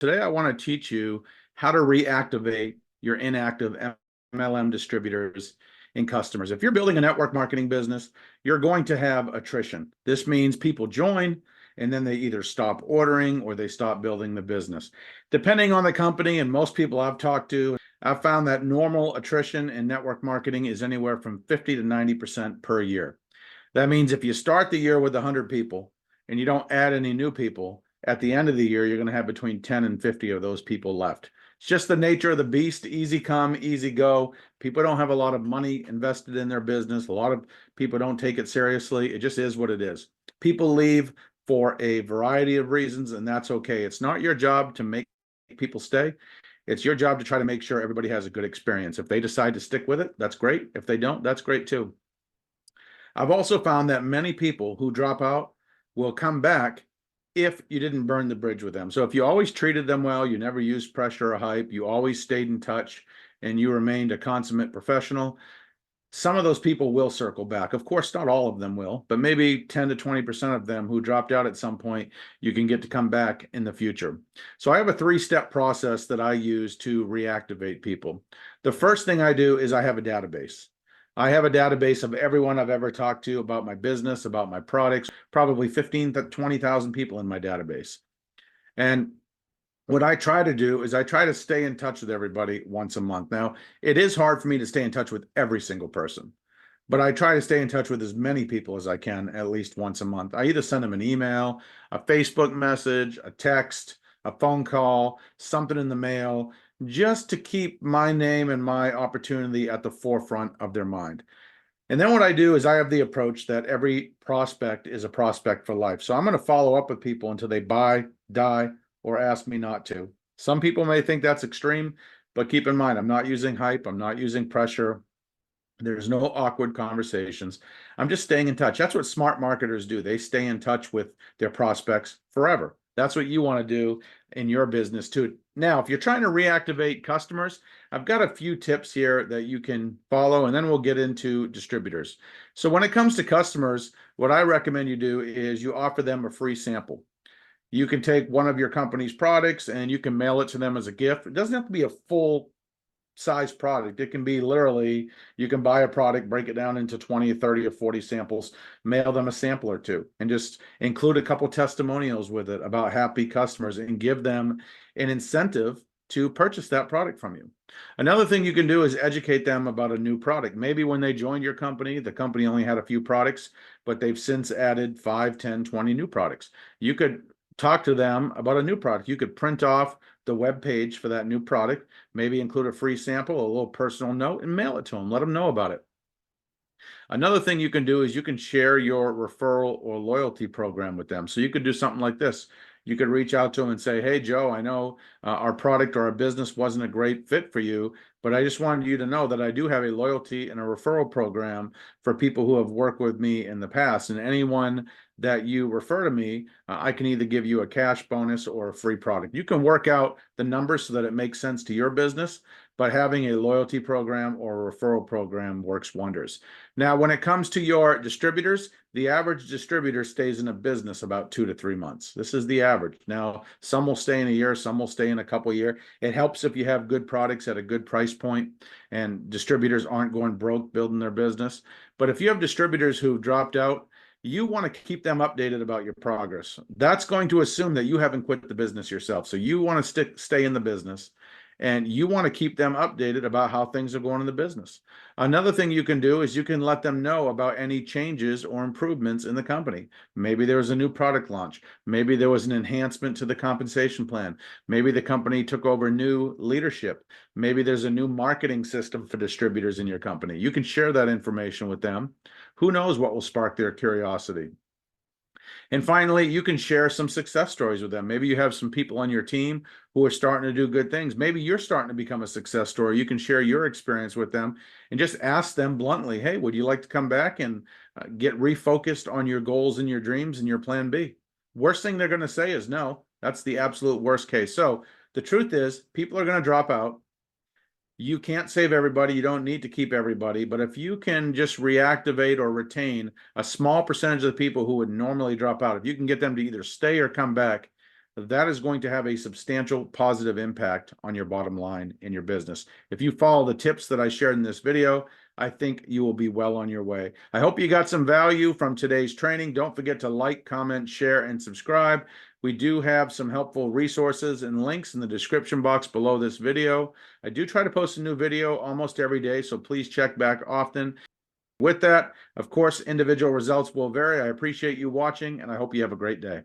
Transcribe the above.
Today, I want to teach you how to reactivate your inactive MLM distributors and customers. If you're building a network marketing business, you're going to have attrition. This means people join and then they either stop ordering or they stop building the business. Depending on the company and most people I've talked to, I've found that normal attrition in network marketing is anywhere from 50 to 90% per year. That means if you start the year with 100 people and you don't add any new people, at the end of the year, you're going to have between 10 and 50 of those people left. It's just the nature of the beast. Easy come, easy go. People don't have a lot of money invested in their business. A lot of people don't take it seriously. It just is what it is. People leave for a variety of reasons, and that's okay. It's not your job to make people stay. It's your job to try to make sure everybody has a good experience. If they decide to stick with it, that's great. If they don't, that's great too. I've also found that many people who drop out will come back if you didn't burn the bridge with them. So if you always treated them well, you never used pressure or hype, you always stayed in touch, and you remained a consummate professional, some of those people will circle back. Of course, not all of them will, but maybe 10 to 20% of them who dropped out at some point, you can get to come back in the future. So I have a 3-step process that I use to reactivate people. The first thing I do is I have a database. I have a database of everyone I've ever talked to about my business, about my products, probably 15 to 20,000 people in my database. And what I try to do is I try to stay in touch with everybody once a month. Now, it is hard for me to stay in touch with every single person, but I try to stay in touch with as many people as I can at least once a month. I either send them an email, a Facebook message, a text, a phone call, something in the mail, just to keep my name and my opportunity at the forefront of their mind. And then what I do is I have the approach that every prospect is a prospect for life. So I'm going to follow up with people until they buy, die, or ask me not to. Some people may think that's extreme, but keep in mind, I'm not using hype. I'm not using pressure. There's no awkward conversations. I'm just staying in touch. That's what smart marketers do. They stay in touch with their prospects forever. That's what you want to do in your business too. Now, if you're trying to reactivate customers, I've got a few tips here that you can follow, and then we'll get into distributors. So when it comes to customers, what I recommend you do is you offer them a free sample. You can take one of your company's products and you can mail it to them as a gift. It doesn't have to be a full size product. It can be literally, you can buy a product, break it down into 20 or 30 or 40 samples, mail them a sample or two, and just include a couple testimonials with it about happy customers and give them an incentive to purchase that product from you. Another thing you can do is educate them about a new product. Maybe when they joined your company, the company only had a few products, but they've since added 5, 10, 20 new products. You could talk to them about a new product. You could print off the web page for that new product, maybe include a free sample, a little personal note, and mail it to them. Let them know about it. Another thing you can do is you can share your referral or loyalty program with them. So you could do something like this. You could reach out to them and say, hey, Joe, I know our product or our business wasn't a great fit for you, but I just wanted you to know that I do have a loyalty and a referral program for people who have worked with me in the past. And anyone that you refer to me, I can either give you a cash bonus or a free product. You can work out the numbers so that it makes sense to your business, but having a loyalty program or a referral program works wonders. Now, when it comes to your distributors, the average distributor stays in a business about 2 to 3 months. This is the average. Now, some will stay in a year, some will stay in a couple of years. It helps if you have good products at a good price point and distributors aren't going broke building their business. But if you have distributors who dropped out, you want to keep them updated about your progress. That's going to assume that you haven't quit the business yourself. So you want to stay in the business, and you want to keep them updated about how things are going in the business. Another thing you can do is you can let them know about any changes or improvements in the company. Maybe there was a new product launch. Maybe there was an enhancement to the compensation plan. Maybe the company took over new leadership. Maybe there's a new marketing system for distributors in your company. You can share that information with them. Who knows what will spark their curiosity? And finally, you can share some success stories with them. Maybe you have some people on your team who are starting to do good things. Maybe you're starting to become a success story. You can share your experience with them and just ask them bluntly, hey, would you like to come back and get refocused on your goals and your dreams and your plan B? Worst thing they're going to say is no. That's the absolute worst case. So the truth is, people are going to drop out. You can't save everybody. You don't need to keep everybody. But if you can just reactivate or retain a small percentage of the people who would normally drop out, if you can get them to either stay or come back, that is going to have a substantial positive impact on your bottom line in your business. If you follow the tips that I shared in this video, I think you will be well on your way. I hope you got some value from today's training. Don't forget to like, comment, share, and subscribe. We do have some helpful resources and links in the description box below this video. I do try to post a new video almost every day, so please check back often. With that, of course, individual results will vary. I appreciate you watching, and I hope you have a great day.